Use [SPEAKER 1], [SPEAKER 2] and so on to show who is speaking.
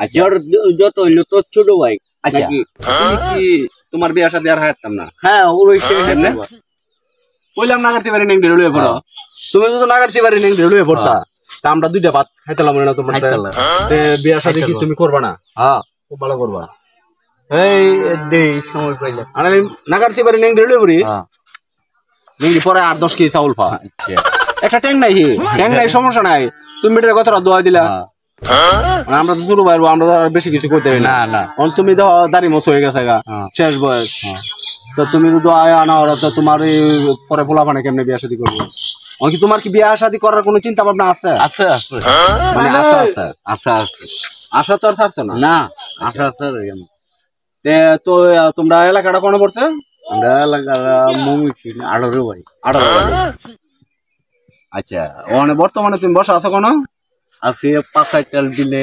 [SPEAKER 1] আচ্ছা যত হইলো তোর ছোট ভাই।
[SPEAKER 2] আচ্ছা তুমি কি তোমার বিয়া শাদী আর হায়াতাম না?
[SPEAKER 1] হ্যাঁ ওই
[SPEAKER 2] কইলাম নাগারতি বাড়ি নেং ঢেলুয়ে পড়ো। তুমি তো নাগারতি বাড়ি নেং ঢেলুয়ে পড়তা, তা আমরা দুইটা ভাত খাইতালাম না তোমার বিয়া শাদী কি তুমি করবা না?
[SPEAKER 1] হ্যাঁ
[SPEAKER 2] খুব ভালো করবা।
[SPEAKER 1] এই দেই সময় পাইলে
[SPEAKER 2] আর নাগারতি বাড়ি নেং ঢেলুয়ে পড়ি নেংটি পরে 8-10 কেজি চাউল পা। একটা ট্যাং নাই, ট্যাং নাই সমস্যা নাই, তুমি মেয়েটার কথাটা দোয়া দিলা। আমরা তো শুরু পারবো, আমরা তো আর বেশি কিছু করতে পারি
[SPEAKER 1] না না
[SPEAKER 2] তুমি তো দাড়ি মোছ হয়ে গেছে গা, শেষ বয়স। তো তুমি যদি আনা ওরা তো তোমার পরে পোলা পানে কেমনে বিয়া শাদী করবো? কি তোমার কি বিয়া শাদী করার কোনো চিন্তা ভাবনা আছে?
[SPEAKER 1] আছে আছে
[SPEAKER 2] মানে আশা আছে?
[SPEAKER 1] আচ্ছা আছে
[SPEAKER 2] আশা তো আর থাকতো না।
[SPEAKER 1] না আশা আছে।
[SPEAKER 2] তো তোমরা এলাকাটা কোনে পড়ছে?
[SPEAKER 1] আমরা এলাকার মমিন 18 ভাই।
[SPEAKER 2] 18 বাড়ি। আচ্ছা, ওখানে বর্তমানে তুমি বসা আছো কোনো?
[SPEAKER 1] আছে 5-6 দিলে